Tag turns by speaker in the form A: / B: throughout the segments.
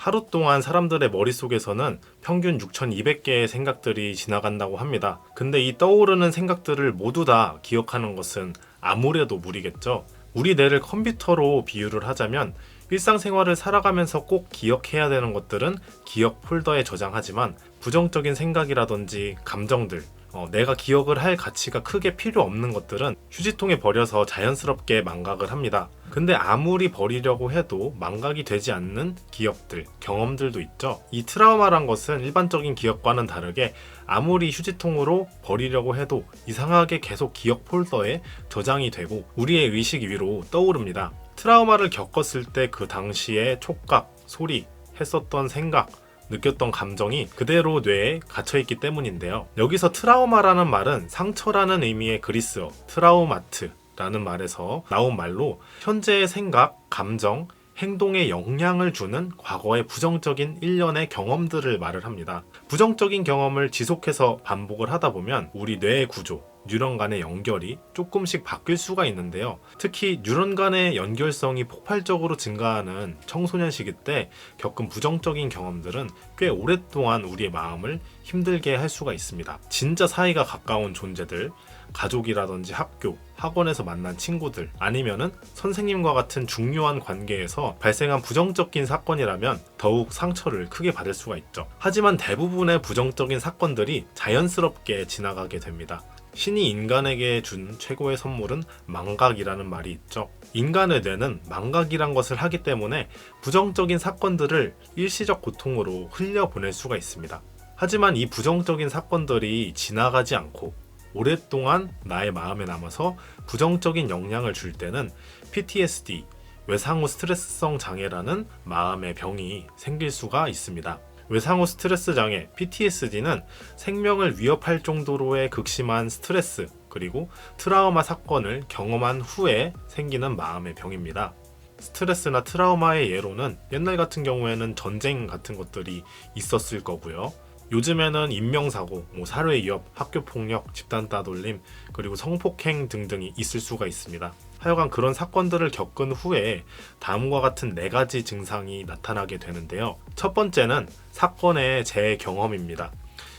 A: 하루 동안 사람들의 머릿속에서는 평균 6,200개의 생각들이 지나간다고 합니다. 근데 이 떠오르는 생각들을 모두 다 기억하는 것은 아무래도 무리겠죠. 우리 뇌를 컴퓨터로 비유를 하자면 일상생활을 살아가면서 꼭 기억해야 되는 것들은 기억 폴더에 저장하지만 부정적인 생각이라든지 감정들, 내가 기억을 할 가치가 크게 필요 없는 것들은 휴지통에 버려서 자연스럽게 망각을 합니다. 근데 아무리 버리려고 해도 망각이 되지 않는 기억들, 경험들도 있죠. 이 트라우마란 것은 일반적인 기억과는 다르게 아무리 휴지통으로 버리려고 해도 이상하게 계속 기억 폴더에 저장이 되고 우리의 의식 위로 떠오릅니다. 트라우마를 겪었을 때 그 당시의 촉각, 소리, 했었던 생각, 느꼈던 감정이 그대로 뇌에 갇혀있기 때문인데요. 여기서 트라우마라는 말은 상처라는 의미의 그리스어 트라우마트라는 말에서 나온 말로 현재의 생각, 감정, 행동에 영향을 주는 과거의 부정적인 일련의 경험들을 말을 합니다. 부정적인 경험을 지속해서 반복을 하다 보면 우리 뇌의 구조, 뉴런 간의 연결이 조금씩 바뀔 수가 있는데요. 특히 뉴런 간의 연결성이 폭발적으로 증가하는 청소년 시기 때 겪은 부정적인 경험들은 꽤 오랫동안 우리의 마음을 힘들게 할 수가 있습니다. 진짜 사이가 가까운 존재들, 가족이라든지 학교, 학원에서 만난 친구들, 아니면은 선생님과 같은 중요한 관계에서 발생한 부정적인 사건이라면 더욱 상처를 크게 받을 수가 있죠. 하지만 대부분의 부정적인 사건들이 자연스럽게 지나가게 됩니다. 신이 인간에게 준 최고의 선물은 망각이라는 말이 있죠. 인간의 뇌는 망각이란 것을 하기 때문에 부정적인 사건들을 일시적 고통으로 흘려보낼 수가 있습니다. 하지만 이 부정적인 사건들이 지나가지 않고 오랫동안 나의 마음에 남아서 부정적인 영향을 줄 때는 PTSD, 외상후 스트레스성 장애라는 마음의 병이 생길 수가 있습니다. 외상후 스트레스 장애, PTSD는 생명을 위협할 정도로의 극심한 스트레스, 그리고 트라우마 사건을 경험한 후에 생기는 마음의 병입니다. 스트레스나 트라우마의 예로는 옛날 같은 경우에는 전쟁 같은 것들이 있었을 거고요. 요즘에는 인명사고, 사회 위협, 학교폭력, 집단 따돌림, 그리고 성폭행 등등이 있을 수가 있습니다. 하여간 그런 사건들을 겪은 후에 다음과 같은 4가지 증상이 나타나게 되는데요. 첫 번째는 사건의 재경험입니다.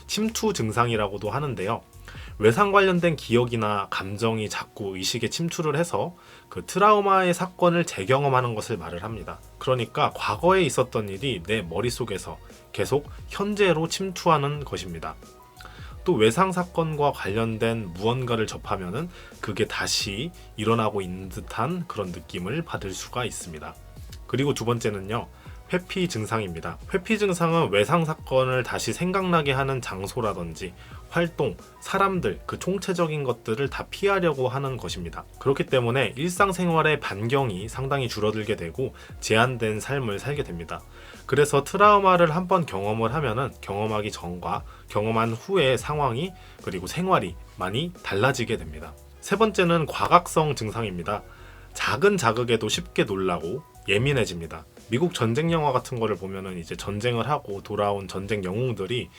A: 침투 증상이라고도 하는데요. 외상 관련된 기억이나 감정이 자꾸 의식에 침투를 해서 그 트라우마의 사건을 재경험하는 것을 말을 합니다. 그러니까 과거에 있었던 일이 내 머릿속에서 계속 현재로 침투하는 것입니다. 또 외상 사건과 관련된 무언가를 접하면은 그게 다시 일어나고 있는 듯한 그런 느낌을 받을 수가 있습니다. 그리고 두 번째는요, 회피 증상입니다. 회피 증상은 외상 사건을 다시 생각나게 하는 장소라든지 활동, 사람들, 그 총체적인 것들을 다 피하려고 하는 것입니다. 그렇기 때문에 일상생활의 반경이 상당히 줄어들게 되고 제한된 삶을 살게 됩니다. 그래서 트라우마를 한번 경험을 하면은 경험하기 전과 경험한 후의 상황이 그리고 생활이 많이 달라지게 됩니다. 세 번째는 과각성 증상입니다. 작은 자극에도 쉽게 놀라고 예민해집니다. 미국 전쟁 영화 같은 거를 보면은 이제 전쟁을 하고 돌아온 전쟁 영웅들이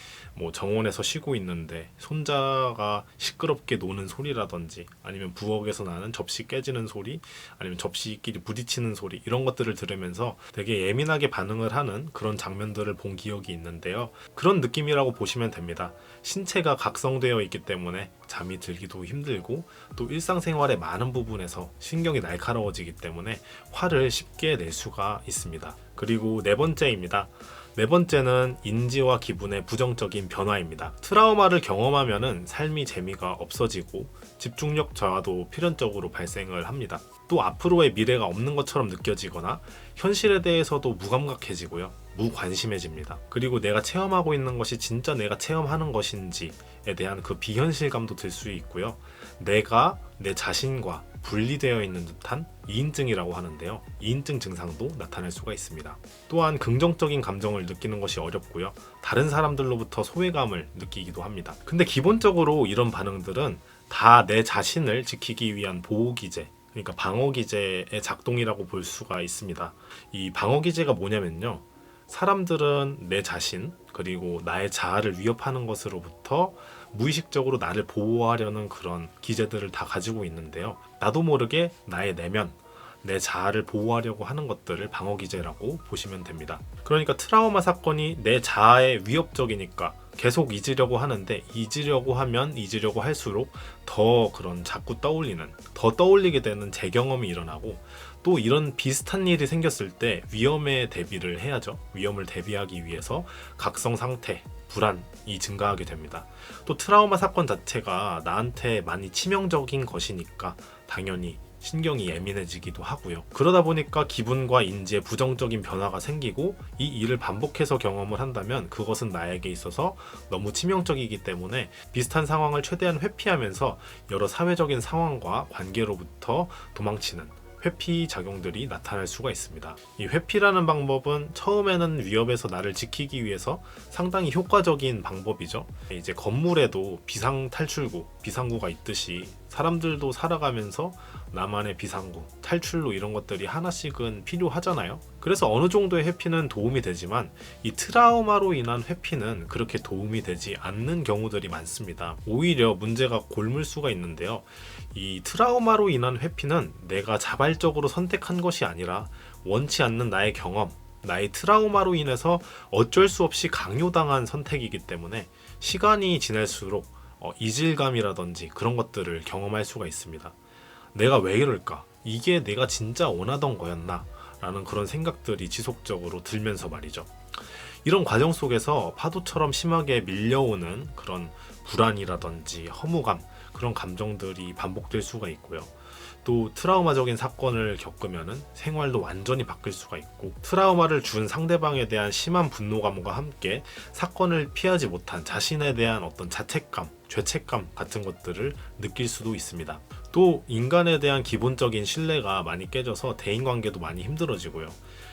A: 정원에서 쉬고 있는데 손자가 시끄럽게 노는 소리라든지 아니면 부엌에서 나는 접시 깨지는 소리, 아니면 접시끼리 부딪히는 소리, 이런 것들을 들으면서 되게 예민하게 반응을 하는 그런 장면들을 본 기억이 있는데요. 그런 느낌이라고 보시면 됩니다. 신체가 각성되어 있기 때문에 잠이 들기도 힘들고 또 일상생활의 많은 부분에서 신경이 날카로워지기 때문에 화를 쉽게 낼 수가 있습니다. 그리고 네 번째입니다. 네 번째는 인지와 기분의 부정적인 변화입니다. 트라우마를 경험하면은 삶이 재미가 없어지고 집중력 저하도 필연적으로 발생을 합니다. 또 앞으로의 미래가 없는 것처럼 느껴지거나 현실에 대해서도 무감각해지고요. 무관심해집니다. 그리고 내가 체험하고 있는 것이 진짜 내가 체험하는 것인지에 대한 그 비현실감도 들 수 있고요. 내가 내 자신과 분리되어 있는 듯한 이인증이라고 하는데요. 이인증 증상도 나타날 수가 있습니다. 또한 긍정적인 감정을 느끼는 것이 어렵고요. 다른 사람들로부터 소외감을 느끼기도 합니다. 근데 기본적으로 이런 반응들은 다 내 자신을 지키기 위한 보호기제, 그러니까 방어기제의 작동이라고 볼 수가 있습니다. 이 방어기제가 뭐냐면요. 사람들은 내 자신 그리고 나의 자아를 위협하는 것으로부터 무의식적으로 나를 보호하려는 그런 기제들을 다 가지고 있는데요. 나도 모르게 나의 내면, 내 자아를 보호하려고 하는 것들을 방어기제라고 보시면 됩니다. 그러니까 트라우마 사건이 내 자아에 위협적이니까 계속 잊으려고 하는데, 잊으려고 하면 잊으려고 할수록 더 그런 자꾸 더 떠올리게 되는 재경험이 일어나고, 또 이런 비슷한 일이 생겼을 때 위험에 대비를 해야죠. 위험을 대비하기 위해서 각성 상태, 불안이 증가하게 됩니다. 또 트라우마 사건 자체가 나한테 많이 치명적인 것이니까 당연히 신경이 예민해지기도 하고요. 그러다 보니까 기분과 인지에 부정적인 변화가 생기고, 이 일을 반복해서 경험을 한다면 그것은 나에게 있어서 너무 치명적이기 때문에 비슷한 상황을 최대한 회피하면서 여러 사회적인 상황과 관계로부터 도망치는 회피 작용들이 나타날 수가 있습니다. 이 회피라는 방법은 처음에는 위협에서 나를 지키기 위해서 상당히 효과적인 방법이죠. 이제 건물에도 비상 탈출구, 비상구가 있듯이 사람들도 살아가면서 나만의 비상구, 탈출로 이런 것들이 하나씩은 필요하잖아요. 그래서 어느 정도의 회피는 도움이 되지만 이 트라우마로 인한 회피는 그렇게 도움이 되지 않는 경우들이 많습니다. 오히려 문제가 골물 수가 있는데요. 이 트라우마로 인한 회피는 내가 자발적으로 선택한 것이 아니라 원치 않는 나의 경험, 나의 트라우마로 인해서 어쩔 수 없이 강요당한 선택이기 때문에 시간이 지날수록 이질감이라든지 그런 것들을 경험할 수가 있습니다. 내가 왜 이럴까? 이게 내가 진짜 원하던 거였나? 라는 그런 생각들이 지속적으로 들면서 말이죠. 이런 과정 속에서 파도처럼 심하게 밀려오는 그런 불안이라든지 허무감, 그런 감정들이 반복될 수가 있고요. 또 트라우마적인 사건을 겪으면 생활도 완전히 바뀔 수가 있고, 트라우마를 준 상대방에 대한 심한 분노감과 함께 사건을 피하지 못한 자신에 대한 어떤 자책감, 죄책감 같은 것들을 느낄 수도 있습니다. 또 인간에 대한 기본적인 신뢰가 많이 깨져서 대인관계도 많이 힘들어지고요.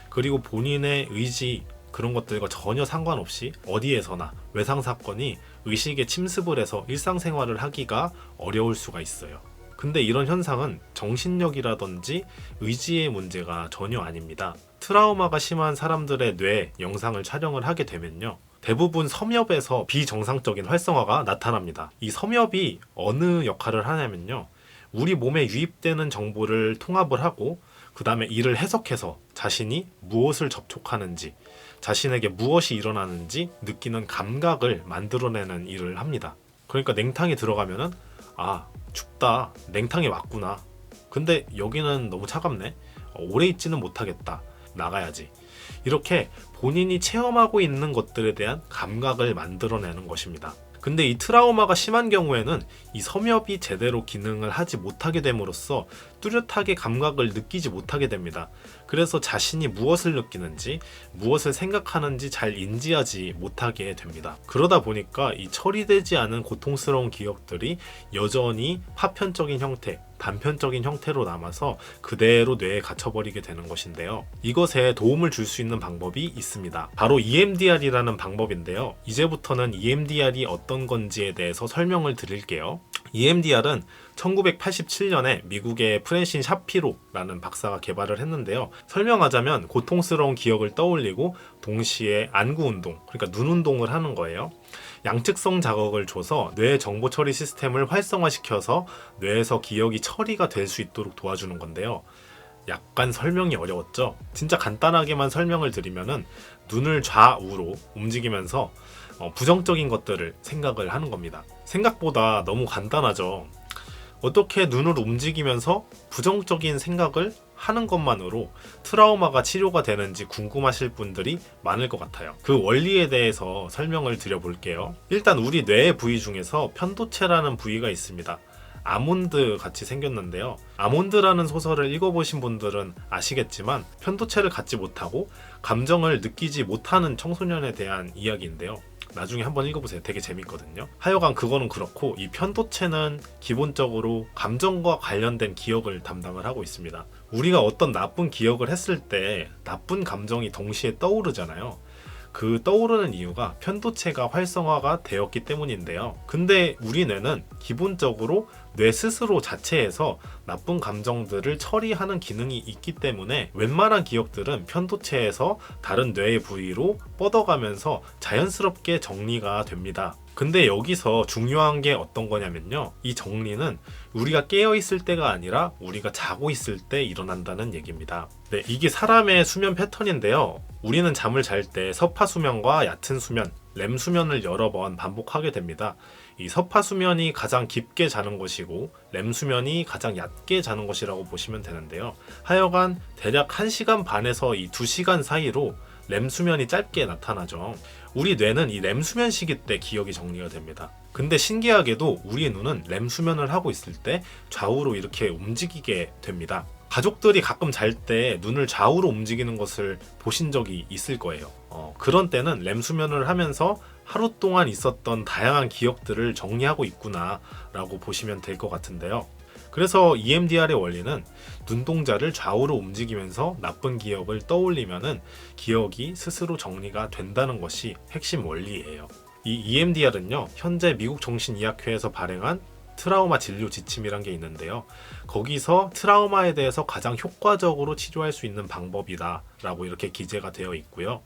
A: 그리고 본인의 의지, 그런 것들과 전혀 상관없이 어디에서나 외상사건이 의식에 침습을 해서 일상생활을 하기가 어려울 수가 있어요. 근데 이런 현상은 정신력이라든지 의지의 문제가 전혀 아닙니다. 트라우마가 심한 사람들의 뇌 영상을 촬영을 하게 되면요, 대부분 섬엽에서 비정상적인 활성화가 나타납니다. 이 섬엽이 어느 역할을 하냐면요, 우리 몸에 유입되는 정보를 통합을 하고 그 다음에 이를 해석해서 자신이 무엇을 접촉하는지, 자신에게 무엇이 일어나는지 느끼는 감각을 만들어내는 일을 합니다. 그러니까 냉탕에 들어가면은 춥다, 냉탕에 왔구나, 근데 여기는 너무 차갑네, 오래 있지는 못하겠다, 나가야지, 이렇게 본인이 체험하고 있는 것들에 대한 감각을 만들어내는 것입니다. 근데 이 트라우마가 심한 경우에는 이 섬엽이 제대로 기능을 하지 못하게 됨으로써 뚜렷하게 감각을 느끼지 못하게 됩니다. 그래서 자신이 무엇을 느끼는지, 무엇을 생각하는지 잘 인지하지 못하게 됩니다. 그러다 보니까 이 처리되지 않은 고통스러운 기억들이 여전히 파편적인 형태, 단편적인 형태로 남아서 그대로 뇌에 갇혀버리게 되는 것인데요. 이것에 도움을 줄 수 있는 방법이 있습니다. 바로 EMDR이라는 방법인데요. 이제부터는 EMDR이 어떤 건지에 대해서 설명을 드릴게요. EMDR은 1987년에 미국의 프랜신 샤피로라는 박사가 개발을 했는데요. 설명하자면 고통스러운 기억을 떠올리고 동시에 안구 운동, 그러니까 눈 운동을 하는 거예요. 양측성 자극을 줘서 뇌 정보 처리 시스템을 활성화시켜서 뇌에서 기억이 처리가 될 수 있도록 도와주는 건데요. 약간 설명이 어려웠죠? 진짜 간단하게만 설명을 드리면은 눈을 좌우로 움직이면서 부정적인 것들을 생각을 하는 겁니다. 생각보다 너무 간단하죠? 어떻게 눈을 움직이면서 부정적인 생각을 하는 것만으로 트라우마가 치료가 되는지 궁금하실 분들이 많을 것 같아요. 그 원리에 대해서 설명을 드려볼게요. 일단 우리 뇌의 부위 중에서 편도체라는 부위가 있습니다. 아몬드 같이 생겼는데요. 아몬드라는 소설을 읽어보신 분들은 아시겠지만 편도체를 갖지 못하고 감정을 느끼지 못하는 청소년에 대한 이야기인데요. 나중에 한번 읽어보세요. 되게 재밌거든요. 하여간 그거는 그렇고, 이 편도체는 기본적으로 감정과 관련된 기억을 담당을 하고 있습니다. 우리가 어떤 나쁜 기억을 했을 때 나쁜 감정이 동시에 떠오르잖아요. 그 떠오르는 이유가 편도체가 활성화가 되었기 때문인데요. 근데 우리 뇌는 기본적으로 뇌 스스로 자체에서 나쁜 감정들을 처리하는 기능이 있기 때문에 웬만한 기억들은 편도체에서 다른 뇌의 부위로 뻗어가면서 자연스럽게 정리가 됩니다. 근데 여기서 중요한 게 어떤 거냐면요. 이 정리는 우리가 깨어 있을 때가 아니라 우리가 자고 있을 때 일어난다는 얘기입니다. 네, 이게 사람의 수면 패턴인데요. 우리는 잠을 잘 때 서파 수면과 얕은 수면, 렘 수면을 여러 번 반복하게 됩니다. 이 서파 수면이 가장 깊게 자는 것이고 렘 수면이 가장 얕게 자는 것이라고 보시면 되는데요. 하여간 대략 1시간 반에서 이 2시간 사이로 렘 수면이 짧게 나타나죠. 우리 뇌는 이 렘 수면 시기 때 기억이 정리가 됩니다. 근데 신기하게도 우리의 눈은 렘 수면을 하고 있을 때 좌우로 이렇게 움직이게 됩니다. 가족들이 가끔 잘 때 눈을 좌우로 움직이는 것을 보신 적이 있을 거예요. 그런 때는 렘 수면을 하면서 하루 동안 있었던 다양한 기억들을 정리하고 있구나 라고 보시면 될 것 같은데요. 그래서 EMDR의 원리는 눈동자를 좌우로 움직이면서 나쁜 기억을 떠올리면은 기억이 스스로 정리가 된다는 것이 핵심 원리예요. 이 EMDR은요, 현재 미국 정신의학회에서 발행한 트라우마 진료 지침이란 게 있는데요. 거기서 트라우마에 대해서 가장 효과적으로 치료할 수 있는 방법이다 라고 이렇게 기재가 되어 있고요.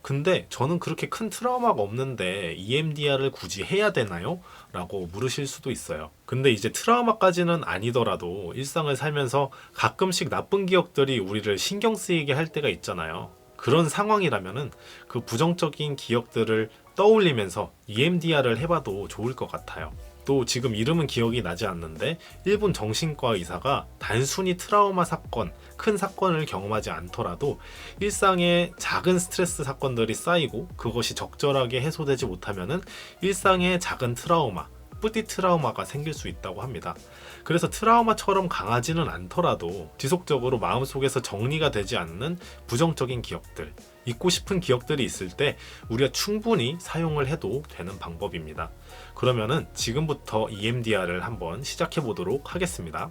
A: 근데 저는 그렇게 큰 트라우마가 없는데 EMDR을 굳이 해야 되나요? 라고 물으실 수도 있어요. 근데 이제 트라우마까지는 아니더라도 일상을 살면서 가끔씩 나쁜 기억들이 우리를 신경 쓰이게 할 때가 있잖아요. 그런 상황이라면은 그 부정적인 기억들을 떠올리면서 EMDR을 해봐도 좋을 것 같아요. 또 지금 이름은 기억이 나지 않는데 일본 정신과 의사가 단순히 트라우마 사건, 큰 사건을 경험하지 않더라도 일상에 작은 스트레스 사건들이 쌓이고 그것이 적절하게 해소되지 못하면은 일상의 작은 트라우마, 뿌띠 트라우마가 생길 수 있다고 합니다. 그래서 트라우마처럼 강하지는 않더라도 지속적으로 마음속에서 정리가 되지 않는 부정적인 기억들, 잊고 싶은 기억들이 있을 때 우리가 충분히 사용을 해도 되는 방법입니다. 그러면은 지금부터 EMDR을 한번 시작해 보도록 하겠습니다.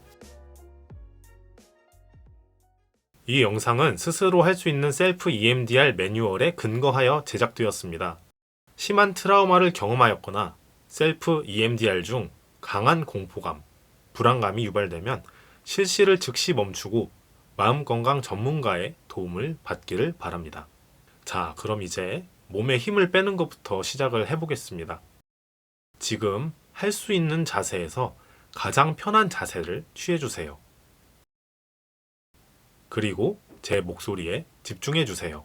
A: 이 영상은 스스로 할 수 있는 셀프 EMDR 매뉴얼에 근거하여 제작되었습니다. 심한 트라우마를 경험하였거나 셀프 EMDR 중 강한 공포감, 불안감이 유발되면 실시를 즉시 멈추고 마음건강 전문가의 도움을 받기를 바랍니다. 자, 그럼 이제 몸에 힘을 빼는 것부터 시작을 해보겠습니다. 지금 할 수 있는 자세에서 가장 편한 자세를 취해주세요. 그리고 제 목소리에 집중해주세요.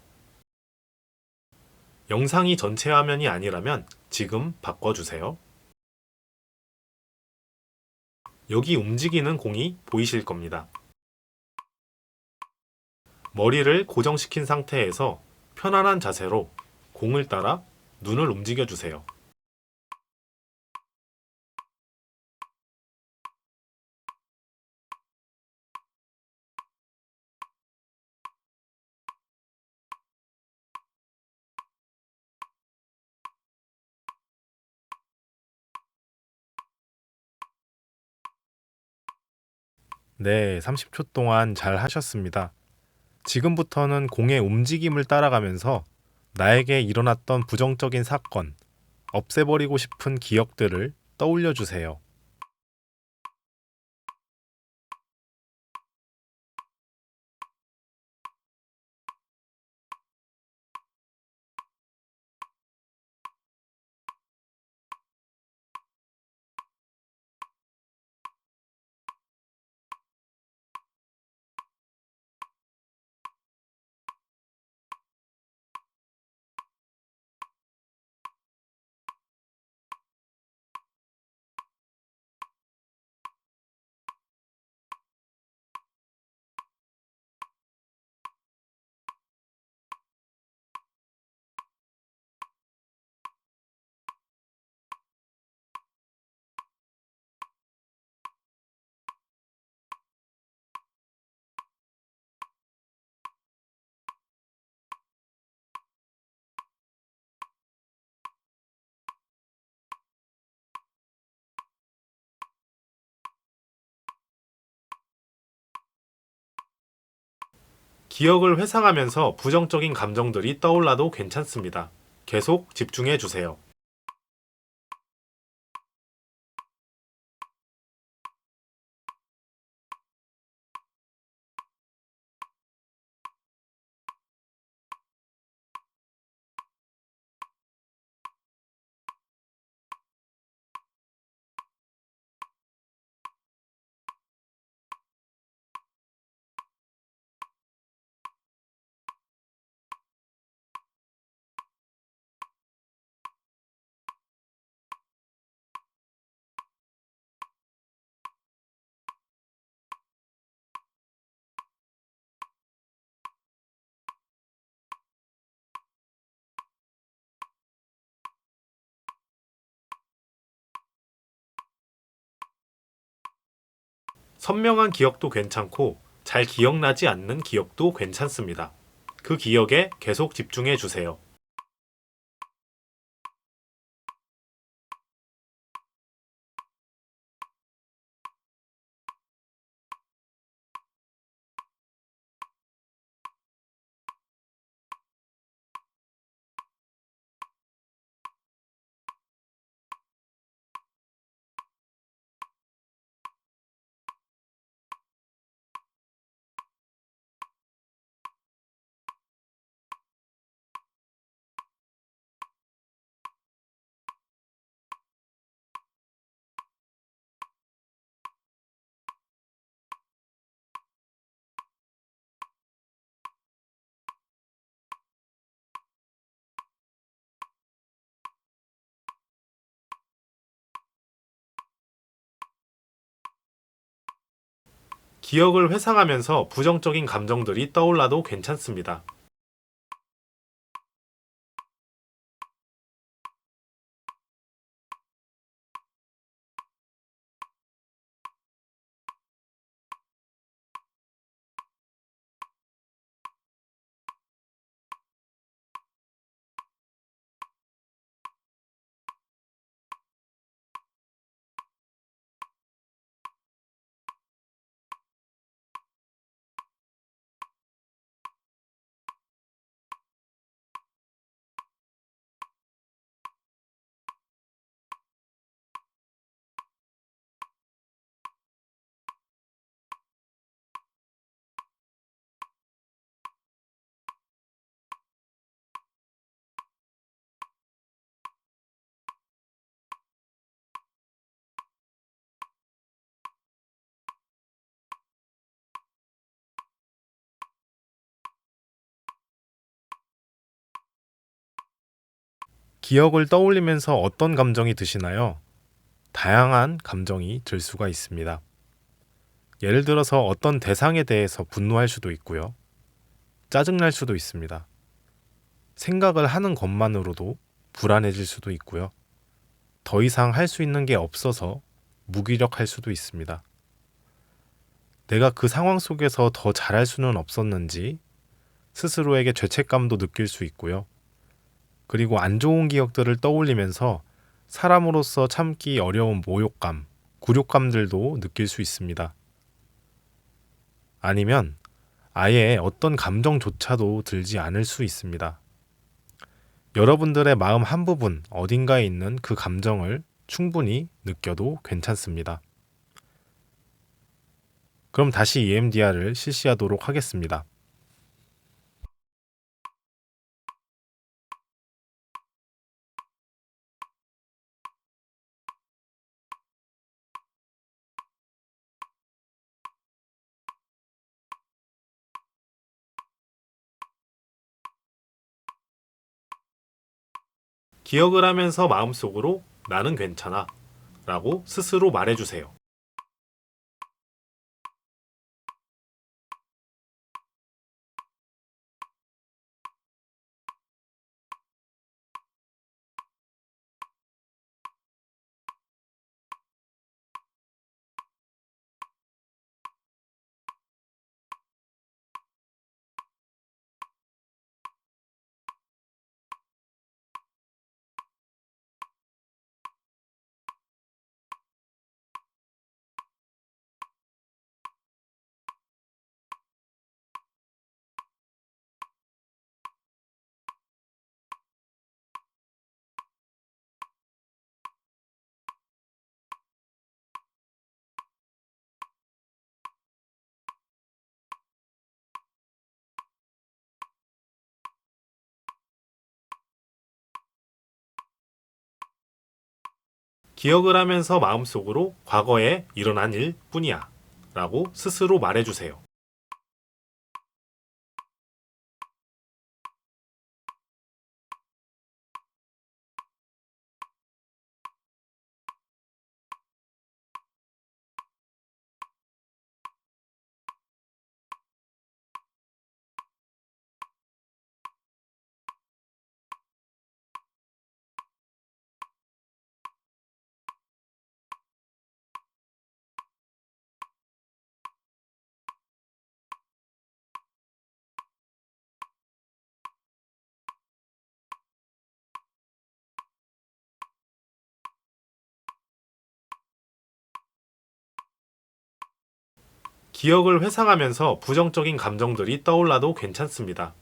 A: 영상이 전체 화면이 아니라면 지금 바꿔주세요. 여기 움직이는 공이 보이실 겁니다. 머리를 고정시킨 상태에서 편안한 자세로 공을 따라 눈을 움직여주세요. 네, 30초 동안 잘 하셨습니다. 지금부터는 공의 움직임을 따라가면서 나에게 일어났던 부정적인 사건, 없애버리고 싶은 기억들을 떠올려 주세요. 기억을 회상하면서 부정적인 감정들이 떠올라도 괜찮습니다. 계속 집중해 주세요. 선명한 기억도 괜찮고 잘 기억나지 않는 기억도 괜찮습니다. 그 기억에 계속 집중해 주세요. 기억을 회상하면서 부정적인 감정들이 떠올라도 괜찮습니다. 기억을 떠올리면서 어떤 감정이 드시나요? 다양한 감정이 들 수가 있습니다. 예를 들어서 어떤 대상에 대해서 분노할 수도 있고요. 짜증날 수도 있습니다. 생각을 하는 것만으로도 불안해질 수도 있고요. 더 이상 할 수 있는 게 없어서 무기력할 수도 있습니다. 내가 그 상황 속에서 더 잘할 수는 없었는지 스스로에게 죄책감도 느낄 수 있고요. 그리고 안 좋은 기억들을 떠올리면서 사람으로서 참기 어려운 모욕감, 굴욕감들도 느낄 수 있습니다. 아니면 아예 어떤 감정조차도 들지 않을 수 있습니다. 여러분들의 마음 한 부분 어딘가에 있는 그 감정을 충분히 느껴도 괜찮습니다. 그럼 다시 EMDR을 실시하도록 하겠습니다. 기억을 하면서 마음속으로 나는 괜찮아 라고 스스로 말해주세요. 기억을 하면서 마음속으로 과거에 일어난 일 뿐이야 라고 스스로 말해주세요. 기억을 회상하면서 부정적인 감정들이 떠올라도 괜찮습니다.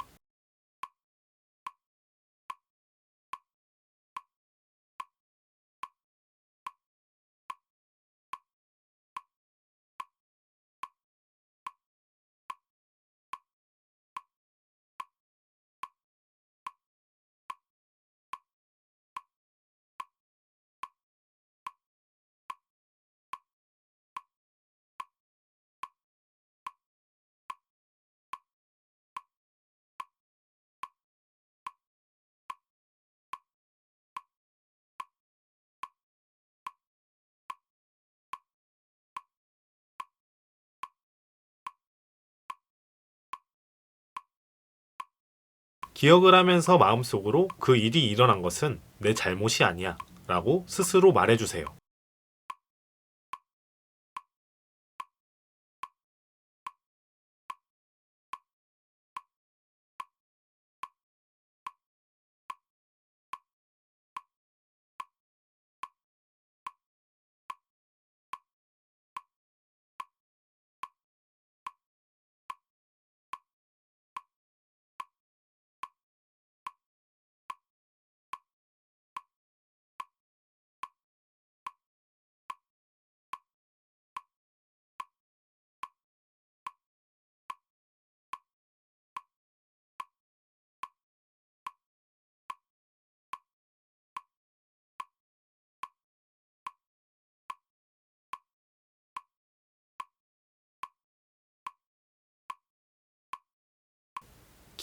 A: 기억을 하면서 마음속으로 그 일이 일어난 것은 내 잘못이 아니야 라고 스스로 말해주세요.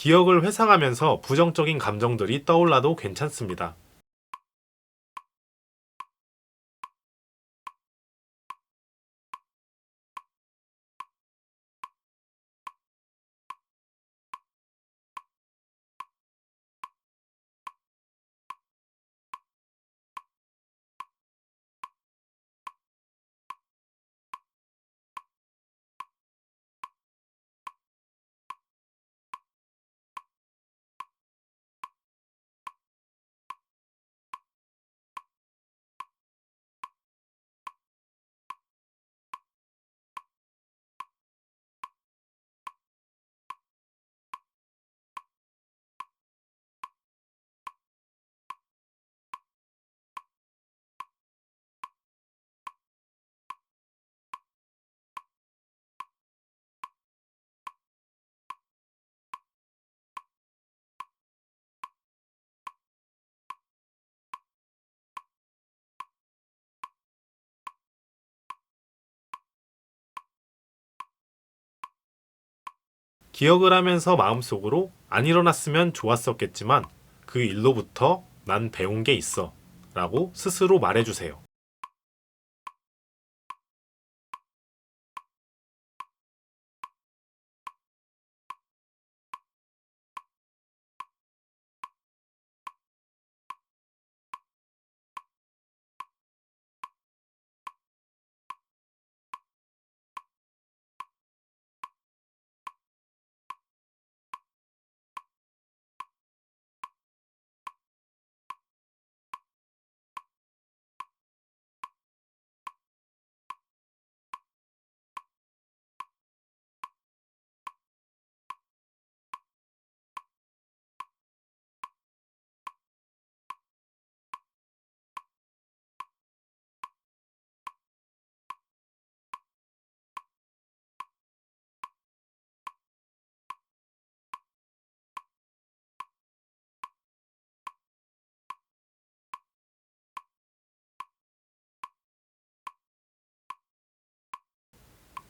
A: 기억을 회상하면서 부정적인 감정들이 떠올라도 괜찮습니다. 기억을 하면서 마음속으로 안 일어났으면 좋았었겠지만 그 일로부터 난 배운 게 있어 라고 스스로 말해주세요.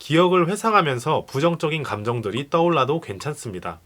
A: 기억을 회상하면서 부정적인 감정들이 떠올라도 괜찮습니다.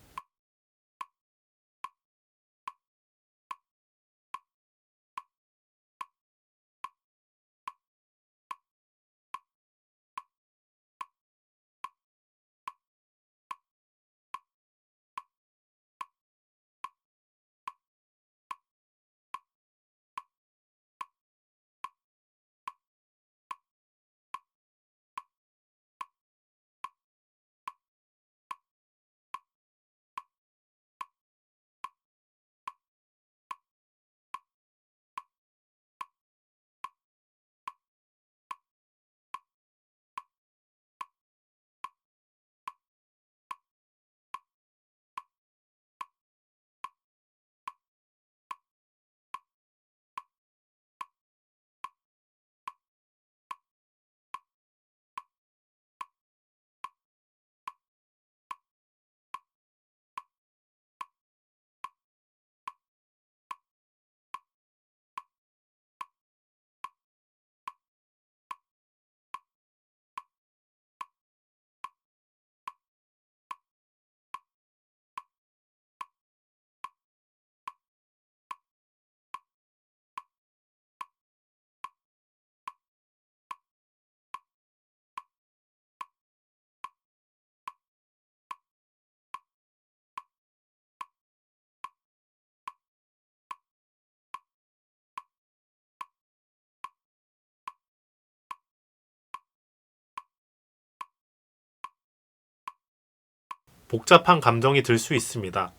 A: 복잡한 감정이 들 수 있습니다.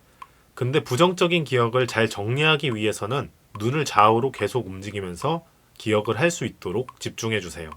A: 근데 부정적인 기억을 잘 정리하기 위해서는 눈을 좌우로 계속 움직이면서 기억을 할 수 있도록 집중해 주세요.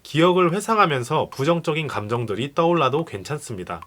A: 기억을 회상하면서 부정적인 감정들이 떠올라도 괜찮습니다.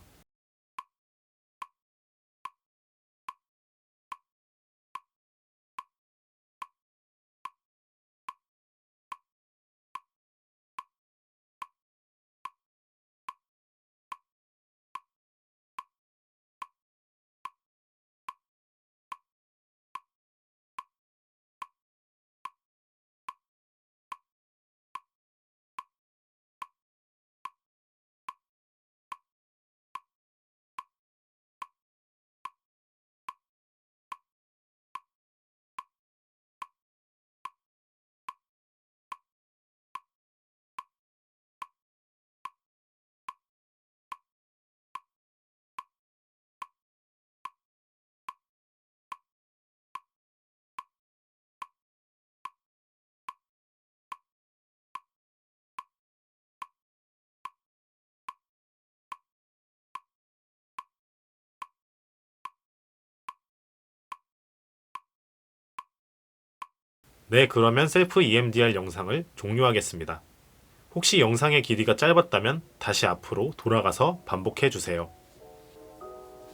A: 네, 그러면 셀프 EMDR 영상을 종료하겠습니다. 혹시 영상의 길이가 짧았다면 다시 앞으로 돌아가서 반복해 주세요.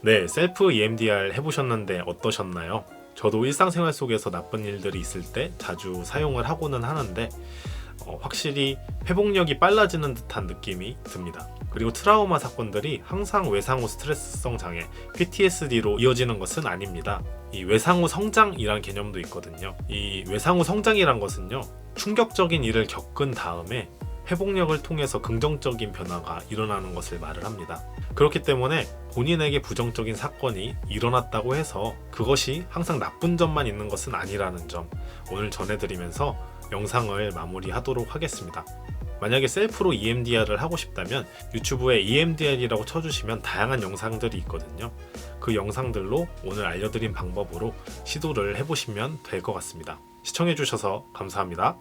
A: 네, 셀프 EMDR 해보셨는데 어떠셨나요? 저도 일상생활 속에서 나쁜 일들이 있을 때 자주 사용을 하고는 하는데 확실히 회복력이 빨라지는 듯한 느낌이 듭니다. 그리고 트라우마 사건들이 항상 외상 후 스트레스성 장애, PTSD로 이어지는 것은 아닙니다. 이 외상 후 성장이란 개념도 있거든요. 이 외상 후 성장이란 것은요, 충격적인 일을 겪은 다음에 회복력을 통해서 긍정적인 변화가 일어나는 것을 말을 합니다. 그렇기 때문에 본인에게 부정적인 사건이 일어났다고 해서 그것이 항상 나쁜 점만 있는 것은 아니라는 점 오늘 전해드리면서 영상을 마무리하도록 하겠습니다. 만약에 셀프로 EMDR을 하고 싶다면 유튜브에 EMDR이라고 쳐주시면 다양한 영상들이 있거든요. 그 영상들로 오늘 알려드린 방법으로 시도를 해보시면 될 것 같습니다. 시청해주셔서 감사합니다.